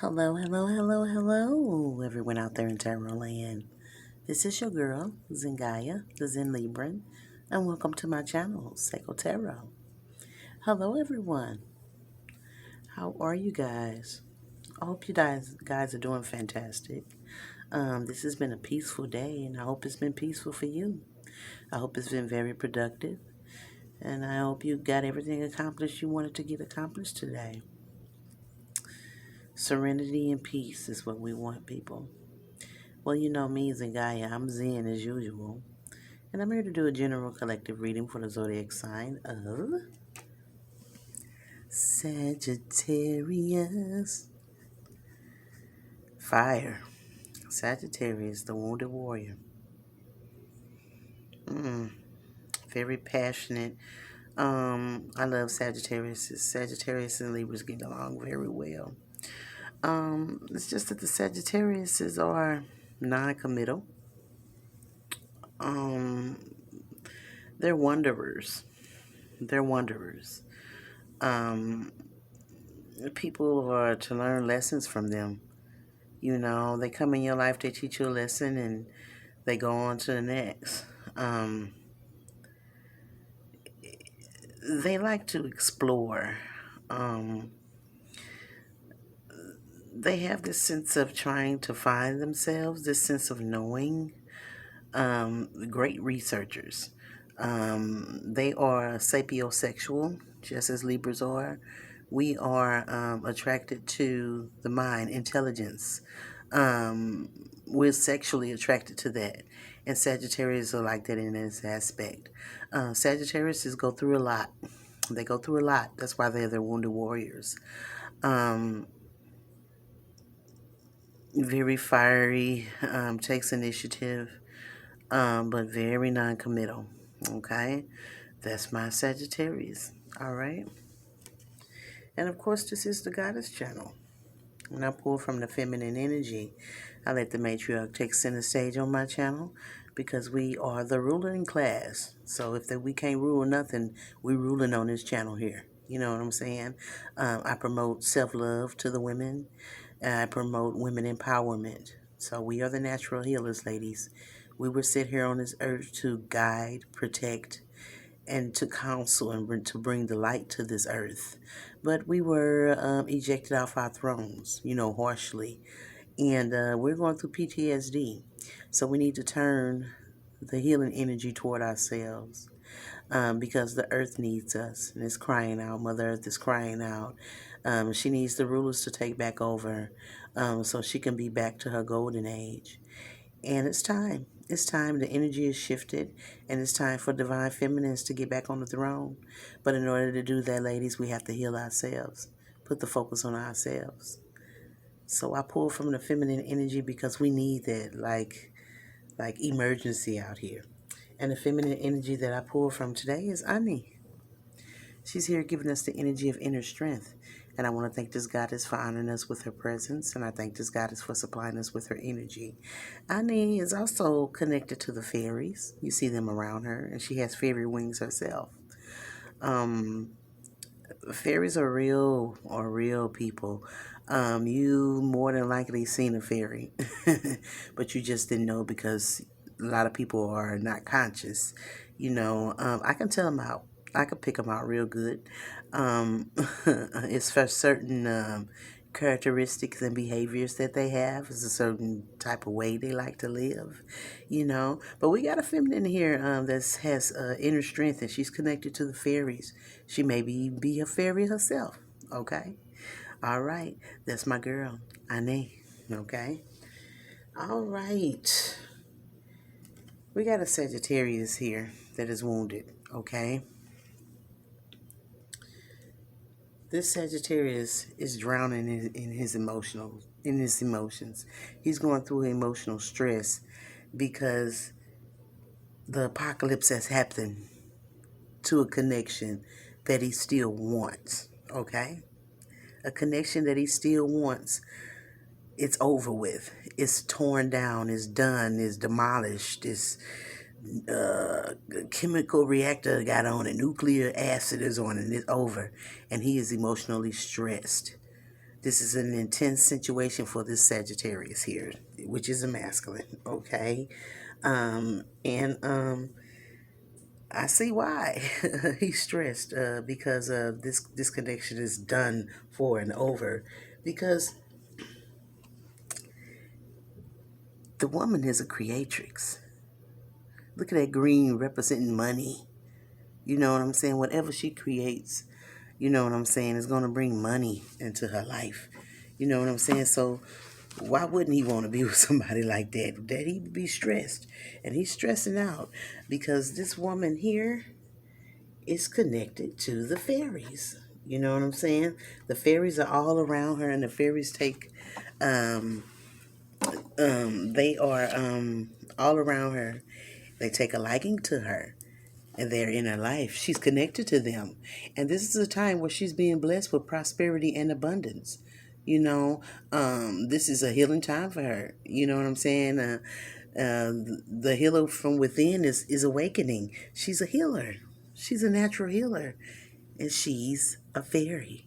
Hello, hello, hello, hello, everyone out there in Tarot Land. This is your girl, Zingaya, the Zen Libran, and welcome to my channel, Seiko Tarot. Hello, everyone. How are you guys? I hope you guys are doing fantastic. This has been a peaceful day, and I hope it's been peaceful for you. I hope it's been very productive, and I hope you got everything accomplished you wanted to get accomplished today. Serenity and peace is what we want, people. Well, you know me, Zingaya. I'm Zen as usual. And I'm here to do a general collective reading for the zodiac sign of Sagittarius. Fire. Sagittarius, the wounded warrior. Very passionate. I love Sagittarius. Sagittarius and Libras get along very well. It's just that the Sagittariuses are non-committal. Um, they're wanderers. They're wanderers. Um, People are to learn lessons from them. You know, they come in your life, they teach you a lesson, and they go on to the next. They like to explore. Um, they have this sense of trying to find themselves, this sense of knowing. Great researchers. They are sapiosexual, just as Libras are. We are attracted to the mind, intelligence. We're sexually attracted to that. And Sagittarius are like that in this aspect. Sagittarius go through a lot. They go through a lot. That's why they're the wounded warriors. Very fiery, takes initiative, but very non-committal. Okay? That's my Sagittarius. All right? And of course, this is the Goddess channel. When I pull from the feminine energy, I let the matriarch take center stage on my channel because we are the ruling class. So if we can't rule nothing, we ruling on this channel here. You know what I'm saying? I promote self-love to the women. And I promote women empowerment. So we are the natural healers, ladies. We were sent here on this earth to guide, protect, and to counsel and to bring the light to this earth. But we were ejected off our thrones, harshly. And we're going through PTSD. So we need to turn the healing energy toward ourselves because the earth needs us and it's crying out. Mother Earth is crying out. She needs the rulers to take back over so she can be back to her golden age. And it's time. It's time. The energy is shifted, and it's time for divine feminines to get back on the throne. But in order to do that, ladies, we have to heal ourselves, put the focus on ourselves. So I pull from the feminine energy because we need that, like emergency out here. And the feminine energy that I pull from today is Ani. She's here giving us the energy of inner strength. And I want to thank this goddess for honoring us with her presence. And I thank this goddess for supplying us with her energy. Ani is also connected to the fairies. You see them around her. And she has fairy wings herself. Fairies are real people. You more than likely seen a fairy. But you just didn't know because a lot of people are not conscious. I can tell them out. I could pick them out real good. It's for certain characteristics and behaviors that they have. It's a certain type of way they like to live. But we got a feminine here that has inner strength, and she's connected to the fairies. She may be a fairy herself. Okay? All right. That's my girl, Ane. Okay? All right. We got a Sagittarius here that is wounded. Okay? This Sagittarius is drowning in his emotions. He's going through emotional stress because the apocalypse has happened to a connection that he still wants. Okay? A connection that he still wants. It's over with. It's torn down. It's done. It's demolished. It's chemical reactor got on it. Nuclear acid is on it. It's over. And he is emotionally stressed. This is an intense situation for this Sagittarius here, which is a masculine, okay? And I see why he's stressed because this connection is done for and over. Because the woman is a creatrix. Look at that green representing money. You know what I'm saying? Whatever she creates, you know what I'm saying, is going to bring money into her life. You know what I'm saying? So why wouldn't he want to be with somebody like that? That he would be stressed. And he's stressing out because this woman here is connected to the fairies. You know what I'm saying? The fairies are all around her, and the fairies take, um, they are all around her. They take a liking to her, and they're in her life. She's connected to them. And this is a time where she's being blessed with prosperity and abundance. You know, this is a healing time for her. You know what I'm saying? The healer from within is awakening. She's a healer. She's a natural healer. And she's a fairy.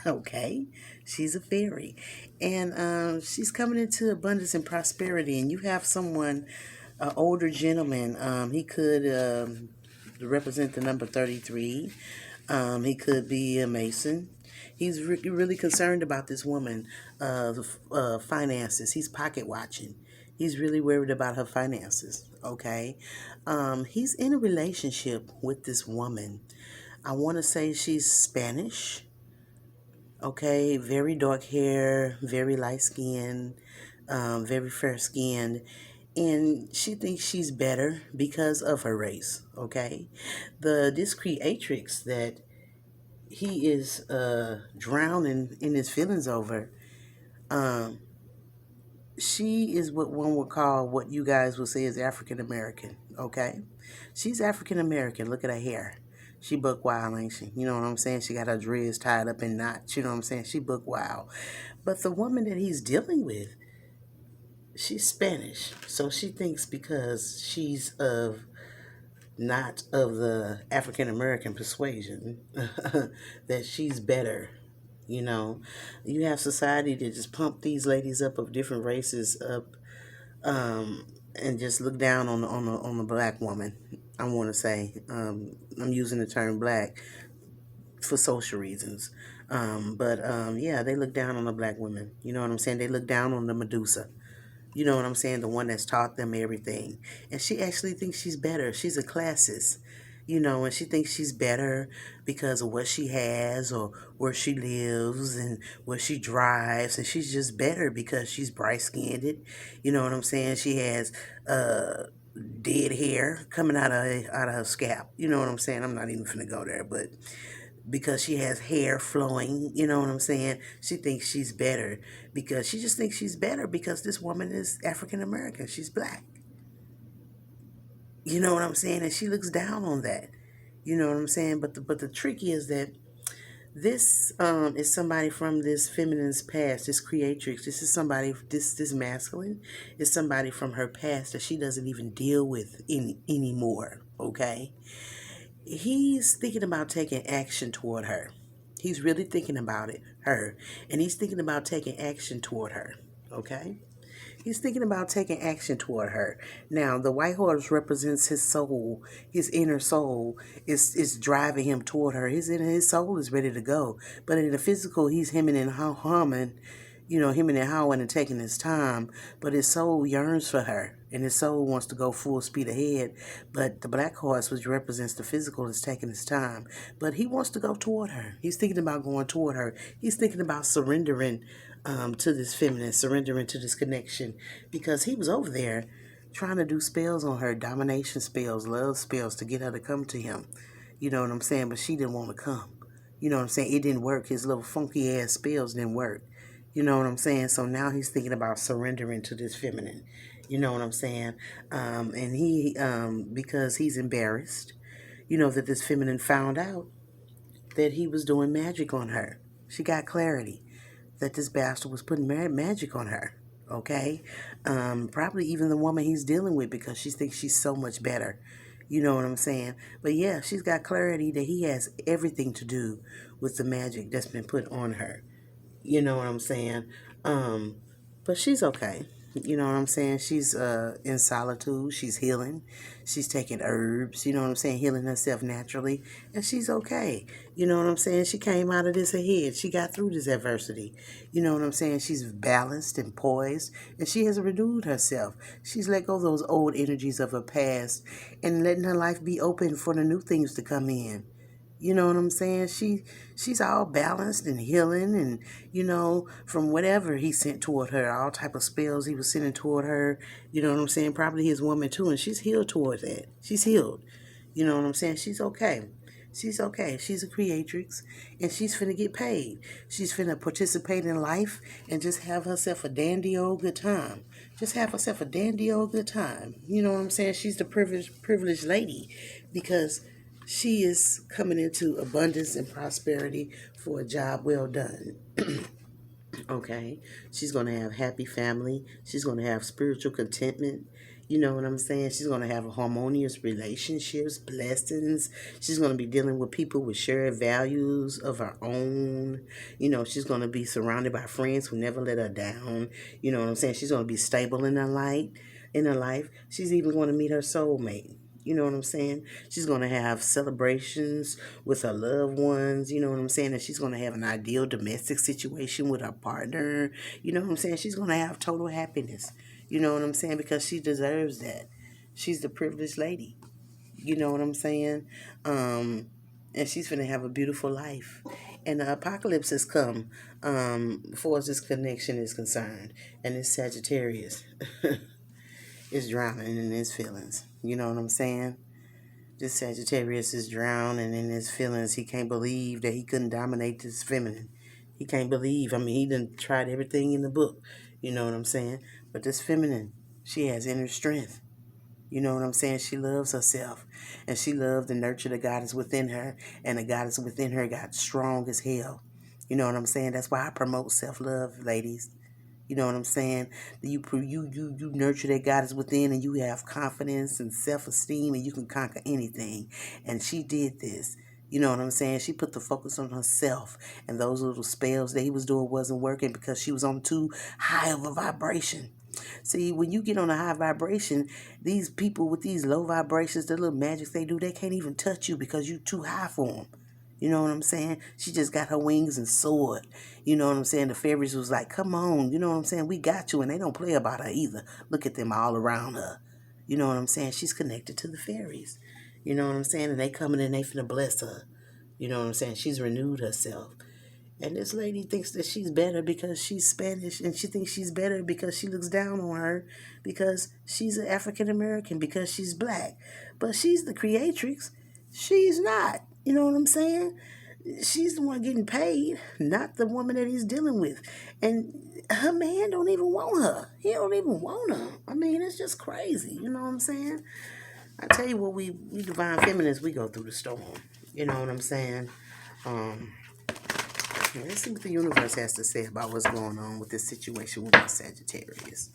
Okay? She's a fairy. And she's coming into abundance and prosperity. And you have someone, an older gentleman, he could represent the number 33. He could be a Mason. He's really concerned about this woman, finances. He's pocket watching. He's really worried about her finances. Okay. He's in a relationship with this woman. I want to say she's Spanish. Okay. Very dark hair, very light skin, very fair skinned. And she thinks she's better because of her race. Okay. This creatrix that he is drowning in his feelings over, um, she is what one would call, what you guys would say is African American, okay? She's African American. Look at her hair. She buck wild, ain't she? You know what I'm saying? She got her dreads tied up in knots. You know what I'm saying? She buck wild. But the woman that he's dealing with, she's Spanish. So she thinks because she's not of the African American persuasion that she's better. You know, you have society that just pump these ladies up of different races up, and just look down on the black woman. I want to say, I'm using the term black for social reasons, but yeah, they look down on the black women. You know what I'm saying? They look down on the Medusa. You know what I'm saying? The one that's taught them everything. And she actually thinks she's better. She's a classist, you know, and she thinks she's better because of what she has or where she lives and where she drives. And she's just better because she's bright skinned. You know what I'm saying? She has dead hair coming out of her scalp. You know what I'm saying? I'm not even finna go there, but because she has hair flowing, you know what I'm saying? She thinks she's better because she just thinks she's better because this woman is African American. She's black. You know what I'm saying? And she looks down on that. You know what I'm saying? But the trick is that this is somebody from this feminine's past, this creatrix. This is somebody, this masculine is somebody from her past that she doesn't even deal with anymore. Okay? He's thinking about taking action toward her. He's really thinking about it, her. And he's thinking about taking action toward her. Okay? He's thinking about taking action toward her. Now, the white horse represents his soul. His inner soul is driving him toward her. His soul is ready to go. But in the physical, he's hemming and humming, you know, hemming and hawing and taking his time. But his soul yearns for her. And his soul wants to go full speed ahead. But the black horse, which represents the physical, is taking his time. But he wants to go toward her. He's thinking about going toward her. He's thinking about surrendering to this feminine, surrendering to this connection. Because he was over there trying to do spells on her, domination spells, love spells, to get her to come to him. You know what I'm saying? But she didn't want to come. You know what I'm saying? It didn't work. His little funky ass spells didn't work. You know what I'm saying? So now he's thinking about surrendering to this feminine. You know what I'm saying? And he, because he's embarrassed, you know, that this feminine found out that he was doing magic on her. She got clarity that this bastard was putting magic on her. Okay? Probably even the woman he's dealing with, because she thinks she's so much better. You know what I'm saying? But yeah, she's got clarity that he has everything to do with the magic that's been put on her. You know what I'm saying? Um, but she's okay. You know what I'm saying? She's in solitude. She's healing. She's taking herbs. You know what I'm saying? Healing herself naturally, and she's okay. You know what I'm saying? She came out of this ahead. She got through this adversity. You know what I'm saying? She's balanced and poised, and she has renewed herself. She's let go of those old energies of her past and letting her life be open for the new things to come in. You know what I'm saying? She's all balanced and healing, and from whatever he sent toward her, all type of spells he was sending toward her. You know what I'm saying? Probably his woman too, and she's healed toward that. She's healed. You know what I'm saying? She's okay. She's okay. She's a creatrix, and she's finna get paid. She's finna participate in life and just have herself a dandy old good time. Just have herself a dandy old good time. You know what I'm saying? She's the privileged lady because she is coming into abundance and prosperity for a job well done. Okay. She's going to have happy family. She's going to have spiritual contentment. You know what I'm saying? She's going to have harmonious relationships, blessings. She's going to be dealing with people with shared values of her own. She's going to be surrounded by friends who never let her down. You know what I'm saying? She's going to be stable in her life. She's even going to meet her soulmate. You know what I'm saying? She's going to have celebrations with her loved ones. You know what I'm saying? And she's going to have an ideal domestic situation with her partner. You know what I'm saying? She's going to have total happiness. You know what I'm saying? Because she deserves that. She's the privileged lady. You know what I'm saying? And she's going to have a beautiful life. And the apocalypse has come, as far as this connection is concerned. And this Sagittarius is drowning in his feelings. You know what I'm saying? This Sagittarius is drowning in his feelings. He can't believe that he couldn't dominate this feminine. He can't believe. I mean, he done tried everything in the book. You know what I'm saying? But this feminine, she has inner strength. You know what I'm saying? She loves herself. And she loves to nurture the goddess within her. And the goddess within her got strong as hell. You know what I'm saying? That's why I promote self-love, ladies. You know what I'm saying? You nurture that goddess within, and you have confidence and self-esteem, and you can conquer anything. And she did this. You know what I'm saying? She put the focus on herself, and those little spells that he was doing wasn't working because she was on too high of a vibration. See, when you get on a high vibration, these people with these low vibrations, the little magics they do, they can't even touch you because you're too high for them. You know what I'm saying? She just got her wings and soared. You know what I'm saying? The fairies was like, come on. You know what I'm saying? We got you. And they don't play about her either. Look at them all around her. You know what I'm saying? She's connected to the fairies. You know what I'm saying? And they coming and they finna bless her. You know what I'm saying? She's renewed herself. And this lady thinks that she's better because she's Spanish, and she thinks she's better because she looks down on her because she's an African American, because she's black. But she's the creatrix. She's not. You know what I'm saying? She's the one getting paid, not the woman that he's dealing with. And her man don't even want her. He don't even want her. I mean, it's just crazy. You know what I'm saying? I tell you what, we divine feminists, we go through the storm. You know what I'm saying? Um, Let's see what the universe has to say about what's going on with this situation with my Sagittarius.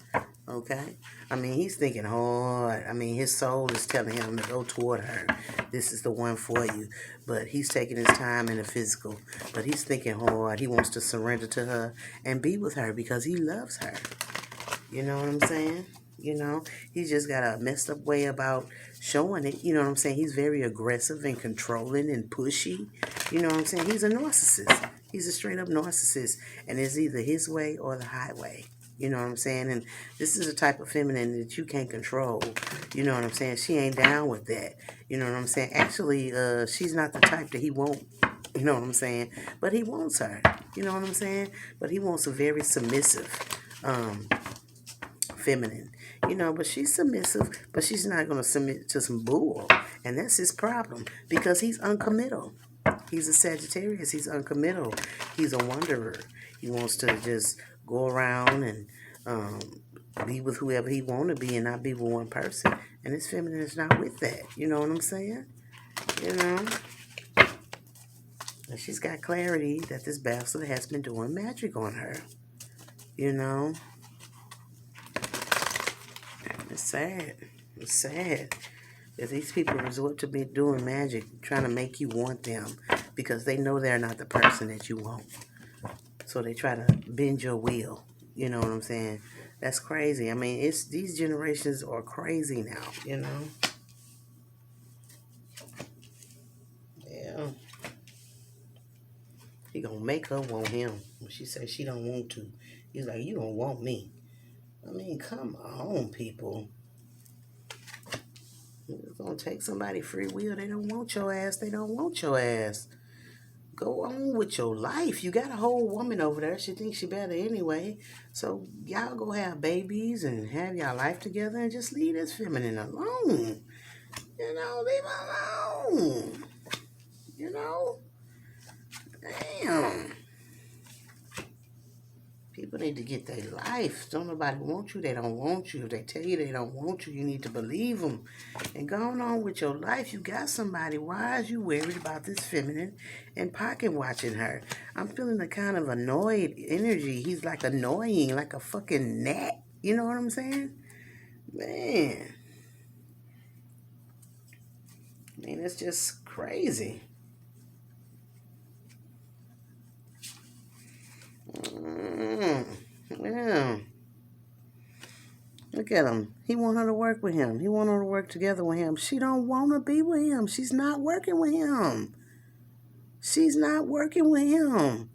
Okay? I mean, he's thinking hard. I mean, his soul is telling him to go toward her. This is the one for you. But he's taking his time in the physical. But he's thinking hard. He wants to surrender to her and be with her because he loves her. You know what I'm saying? He's just got a messed up way about showing it. You know what I'm saying? He's very aggressive and controlling and pushy. You know what I'm saying? He's a narcissist. He's a straight up narcissist. And it's either his way or the highway. You know what I'm saying? And this is a type of feminine that you can't control. You know what I'm saying? She ain't down with that. You know what I'm saying? Actually, she's not the type that he won't. You know what I'm saying? But he wants her. You know what I'm saying? But he wants a very submissive feminine, but she's submissive, but she's not going to submit to some bull. And that's his problem because he's uncommittal. He's a Sagittarius. He's uncommittal. He's a wanderer. He wants to just go around and be with whoever he want to be and not be with one person. And this feminine is not with that. You know what I'm saying? You know? And she's got clarity that this bastard has been doing magic on her. You know? It's sad. It's sad that these people resort to be doing magic, trying to make you want them because they know they're not the person that you want. So So they try to bend your wheel. You know what I'm saying? That's crazy. I mean, it's these generations are crazy now, you know? Yeah. He gonna make her want him. When she says she don't want to. He's like, you don't want me. I mean, come on, people. It's gonna take somebody free will. They don't want your ass. They don't want your ass. Go on with your life. You got a whole woman over there. She thinks she better anyway. So y'all go have babies and have y'all life together and just leave this feminine alone. You know, leave her alone. You know? Damn. People need to get their life. Don't nobody want you. They don't want you. If they tell you they don't want you, you need to believe them. And going on with your life, you got somebody. Why is you worried about this feminine and pocket watching her? I'm feeling a kind of annoyed energy. He's like annoying, like a fucking gnat. You know what I'm saying? Man. I mean, it's just crazy. Yeah. Look at him. He want her to work with him. He want her to work together with him. She don't want to be with him. She's not working with him. She's not working with him.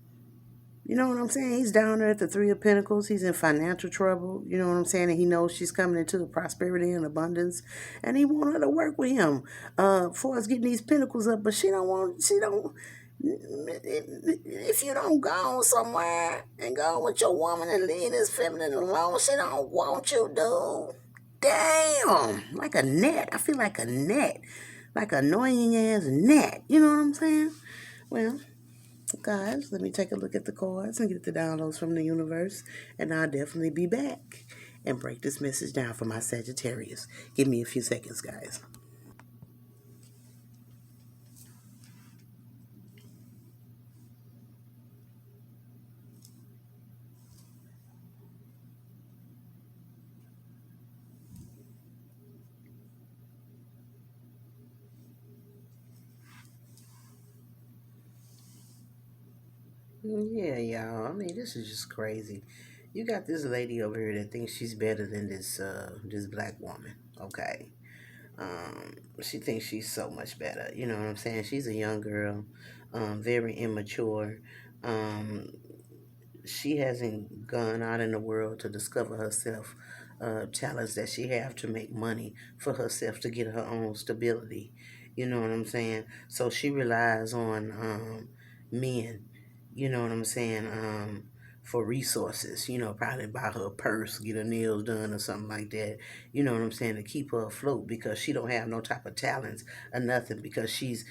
You know what I'm saying? He's down there at the Three of Pentacles. He's in financial trouble. You know what I'm saying? And he knows she's coming into prosperity and abundance. And he want her to work with him for us getting these pentacles up. But she don't, if you don't go somewhere and go with your woman and leave this feminine alone, she don't want you, dude. Damn. Like a net. I feel like a net. Like an annoying ass net. You know what I'm saying? Well, guys, let me take a look at the cards and get the downloads from the universe. And I'll definitely be back and break this message down for my Sagittarius. Give me a few seconds, guys. Yeah, y'all. I mean, this is just crazy. You got this lady over here that thinks she's better than this black woman. Okay. She thinks she's so much better. You know what I'm saying? She's a young girl, very immature. Um, she hasn't gone out in the world to discover herself, talents that she have to make money for herself to get her own stability. You know what I'm saying? So she relies on men. You know what I'm saying? For resources, probably buy her a purse, get her nails done or something like that. You know what I'm saying? To keep her afloat because she don't have no type of talents or nothing because she's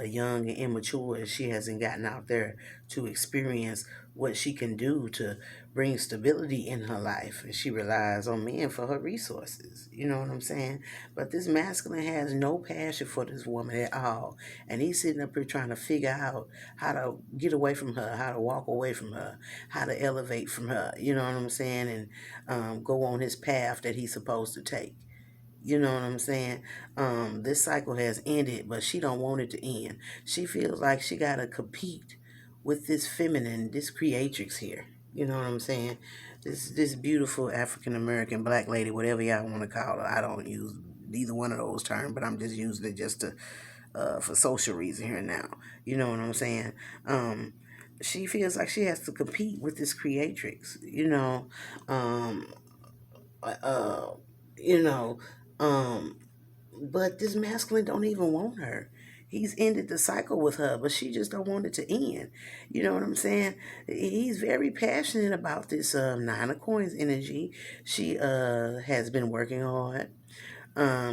young and immature and she hasn't gotten out there to experience what she can do to bring stability in her life. And she relies on men for her resources. You know what I'm saying? But this masculine has no passion for this woman at all. And he's sitting up here trying to figure out how to get away from her, how to walk away from her, how to elevate from her. You know what I'm saying? And go on his path that he's supposed to take. You know what I'm saying? This cycle has ended, but she don't want it to end. She feels like she gotta compete with this feminine, this creatrix here. You know what I'm saying? This beautiful African American black lady, whatever y'all want to call her. I don't use either one of those terms, but I'm just using it just to for social reason here now. You know what I'm saying? She feels like she has to compete with this creatrix. Um, uh, you know, um, but this masculine don't even want her. He's ended the cycle with her, but she just don't want it to end. You know what I'm saying? He's very passionate about this Nine of Coins energy. She has been working hard.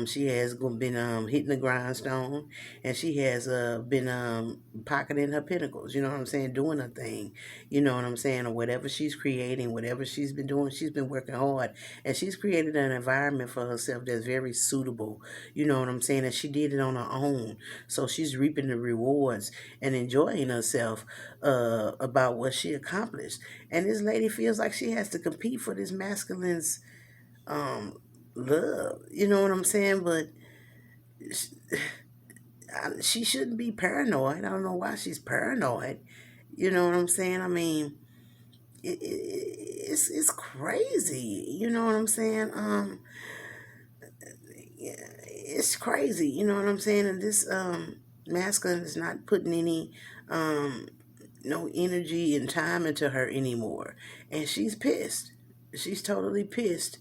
She has been hitting the grindstone, and she has been pocketing her pinnacles. You know what I'm saying? Doing her thing. You know what I'm saying? Or whatever she's creating, whatever she's been doing, she's been working hard, and she's created an environment for herself that's very suitable. You know what I'm saying? And she did it on her own, so she's reaping the rewards and enjoying herself about what she accomplished. And this lady feels like she has to compete for this masculine's um love. You know what I'm saying? But she shouldn't be paranoid. I don't know why she's paranoid. You know what I'm saying? I mean, it's crazy. You know what I'm saying? Yeah, it's crazy. You know what I'm saying? And this masculine is not putting any um no energy and time into her anymore, and she's pissed. She's totally pissed.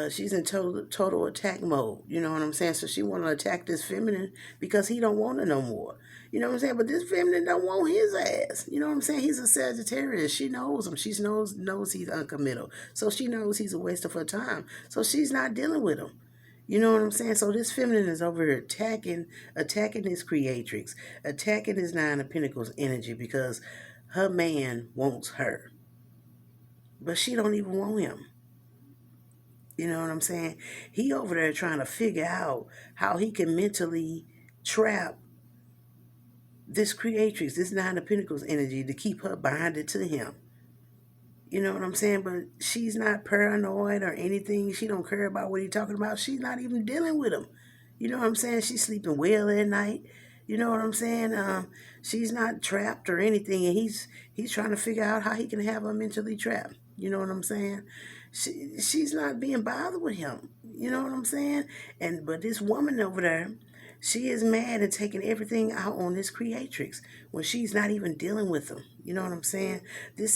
She's in total attack mode. You know what I'm saying? So she want to attack this feminine because he don't want her no more. You know what I'm saying? But this feminine don't want his ass. You know what I'm saying? He's a Sagittarius. She knows him. She knows he's uncommittal. So she knows he's a waste of her time. So she's not dealing with him. You know what I'm saying? So this feminine is over here attacking his creatrix, attacking his Nine of Pentacles energy because her man wants her, but she don't even want him. You know what I'm saying? He over there trying to figure out how he can mentally trap this creatrix, this Nine of Pentacles energy to keep her bonded to him. You know what I'm saying? But she's not paranoid or anything. She don't care about what he's talking about. She's not even dealing with him. You know what I'm saying? She's sleeping well at night. You know what I'm saying? She's not trapped or anything, and he's trying to figure out how he can have her mentally trapped. You know what I'm saying? She's not being bothered with him. You know what I'm saying? But this woman over there, she is mad and taking everything out on this creatrix when she's not even dealing with him. You know what I'm saying?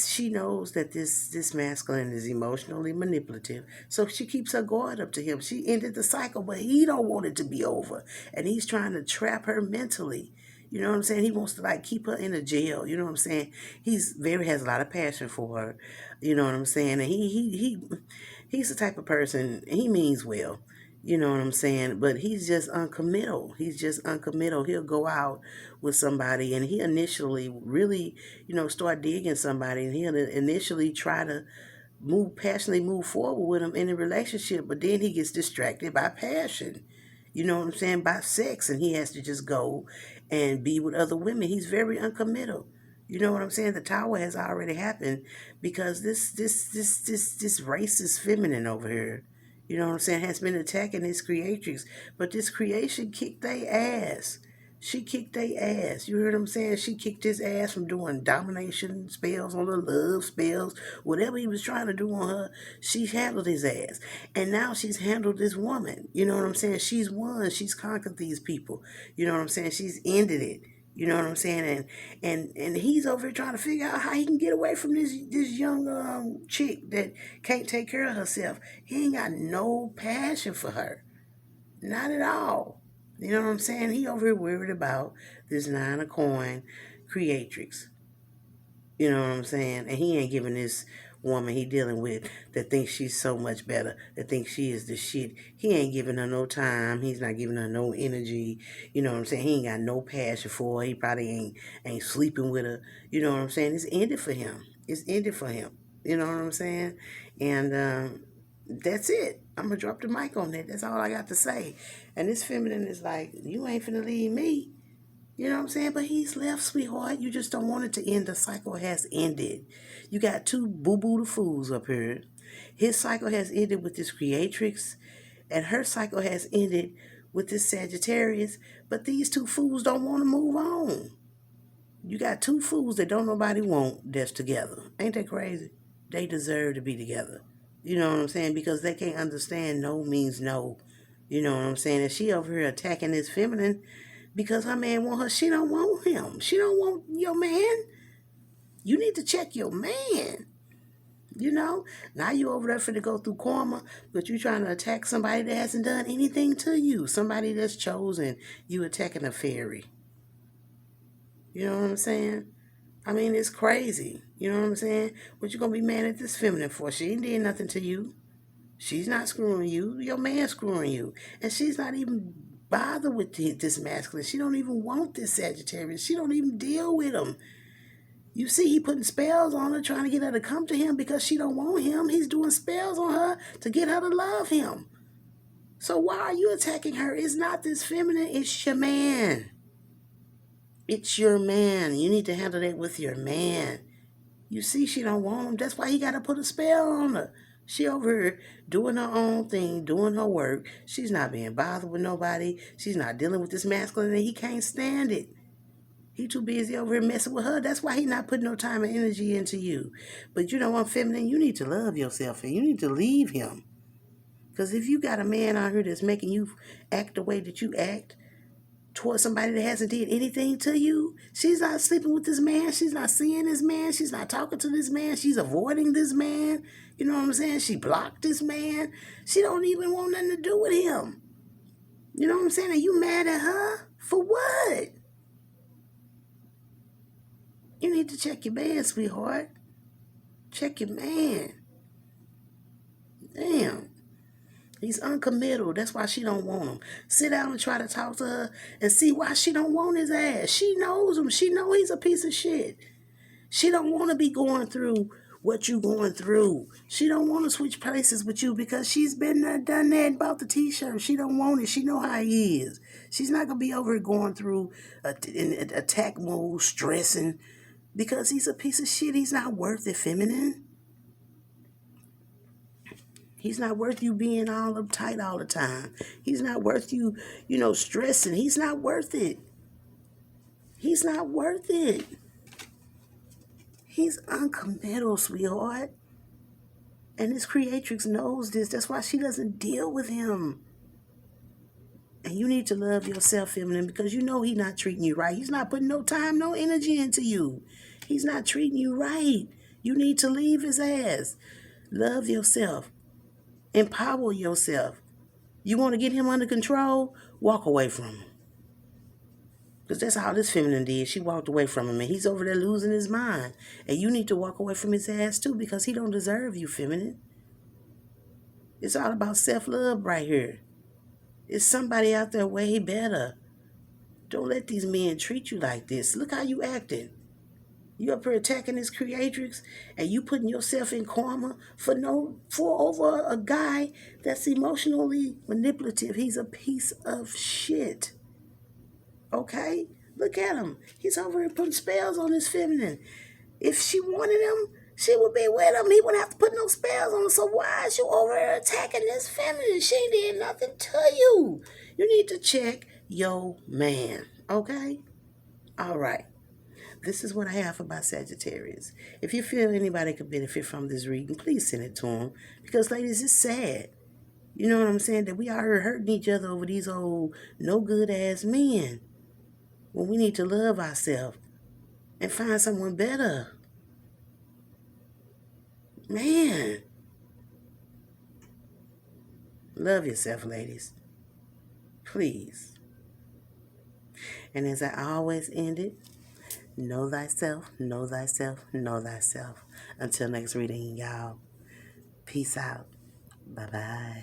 She knows that this masculine is emotionally manipulative, so she keeps her guard up to him. She ended the cycle, but he don't want it to be over, and he's trying to trap her mentally. You know what I'm saying? He wants to like keep her in a jail. You know what I'm saying? Has a lot of passion for her. You know what I'm saying? And he's the type of person, he means well. You know what I'm saying? But he's just uncommittal. He's just uncommittal. He'll go out with somebody and he initially really, start digging somebody, and he'll initially try to passionately move forward with them in a relationship, but then he gets distracted by passion. You know what I'm saying? By sex, and he has to just go and be with other women. He's very uncommittal. You know what I'm saying? The tower has already happened because this racist feminine over here, you know what I'm saying, has been attacking his creatrix. But this creation kicked their ass. She kicked their ass. You heard what I'm saying? She kicked his ass from doing domination spells on her, love spells, whatever he was trying to do on her. She handled his ass. And now she's handled this woman. You know what I'm saying? She's won. She's conquered these people. You know what I'm saying? She's ended it. You know what I'm saying? And he's over here trying to figure out how he can get away from this young chick that can't take care of herself. He ain't got no passion for her. Not at all. You know what I'm saying? He over here worried about this Nine of Coin creatrix. You know what I'm saying? And he ain't giving this woman he dealing with that thinks she's so much better, that thinks she is the shit. He ain't giving her no time. He's not giving her no energy. You know what I'm saying? He ain't got no passion for her. He probably ain't sleeping with her. You know what I'm saying? It's ended for him. It's ended for him. You know what I'm saying? And that's it. I'm gonna drop the mic on that. That's all I got to say. And this feminine is like, you ain't finna leave me. You know what I'm saying? But he's left, sweetheart. You just don't want it to end. The cycle has ended. You got two boo-boo the fools up here. His cycle has ended with this creatrix, and her cycle has ended with this Sagittarius. But these two fools don't want to move on. You got two fools that don't nobody want that's together. Ain't that crazy? They deserve to be together. You know what I'm saying? Because they can't understand no means no. You know what I'm saying? And she over here attacking this feminine because her man want her. She don't want him. She don't want your man. You need to check your man. You know? Now you over there finna go through karma, but you trying to attack somebody that hasn't done anything to you. Somebody that's chosen. You attacking a fairy. You know what I'm saying? I mean, it's crazy. You know what I'm saying? What you gonna be mad at this feminine for? She ain't did nothing to you. She's not screwing you. Your man's screwing you. And she's not even bothered with this masculine. She don't even want this Sagittarius. She don't even deal with him. You see, he putting spells on her, trying to get her to come to him because she don't want him. He's doing spells on her to get her to love him. So why are you attacking her? It's not this feminine. It's your man. It's your man. You need to handle that with your man. You see, she don't want him. That's why he got to put a spell on her. She over here doing her own thing, doing her work. She's not being bothered with nobody. She's not dealing with this masculine, and he can't stand it. He too busy over here messing with her. That's why he not putting no time and energy into you. But you know what, feminine, you need to love yourself and you need to leave him. Because if you got a man out here that's making you act the way that you act towards somebody that hasn't did anything to you, she's not sleeping with this man, she's not seeing this man, she's not talking to this man, she's avoiding this man, you know what I'm saying? She blocked this man. She don't even want nothing to do with him. You know what I'm saying? Are you mad at her? For what? You need to check your man, sweetheart. Check your man. Damn. He's uncommittal. That's why she don't want him. Sit down and try to talk to her and see why she don't want his ass. She knows him. She know he's a piece of shit. She don't want to be going through what you going through. She don't want to switch places with you because she's been there, done that, bought the t-shirt. She don't want it. She know how he is. She's not going to be over here going through an attack mode, stressing, because he's a piece of shit. He's not worth it, feminine. He's not worth you being all uptight all the time. He's not worth you, stressing. He's not worth it. He's not worth it. He's uncommittal, sweetheart. And this creatrix knows this. That's why she doesn't deal with him. And you need to love yourself, feminine, because you know he's not treating you right. He's not putting no time, no energy into you. He's not treating you right. You need to leave his ass. Love yourself. Empower yourself. You want to get him under control? Walk away from him. Because that's how this feminine did. She walked away from him and he's over there losing his mind. And you need to walk away from his ass too because he don't deserve you, feminine. It's all about self-love right here. It's somebody out there way better. Don't let these men treat you like this. Look how you acting. You up here attacking this creatrix and you putting yourself in karma for over a guy that's emotionally manipulative. He's a piece of shit. Okay? Look at him. He's over here putting spells on this feminine. If she wanted him, she would be with him. He wouldn't have to put no spells on him. So why is you over here attacking this feminine? She ain't did nothing to you. You need to check your man. Okay? All right. This is what I have for my Sagittarius. If you feel anybody could benefit from this reading, please send it to them. Because, ladies, it's sad. You know what I'm saying? That we are hurting each other over these old no-good-ass men. When we need to love ourselves and find someone better. Man. Love yourself, ladies. Please. And as I always end it, know thyself, know thyself, know thyself. Until next reading, y'all. Peace out. Bye-bye.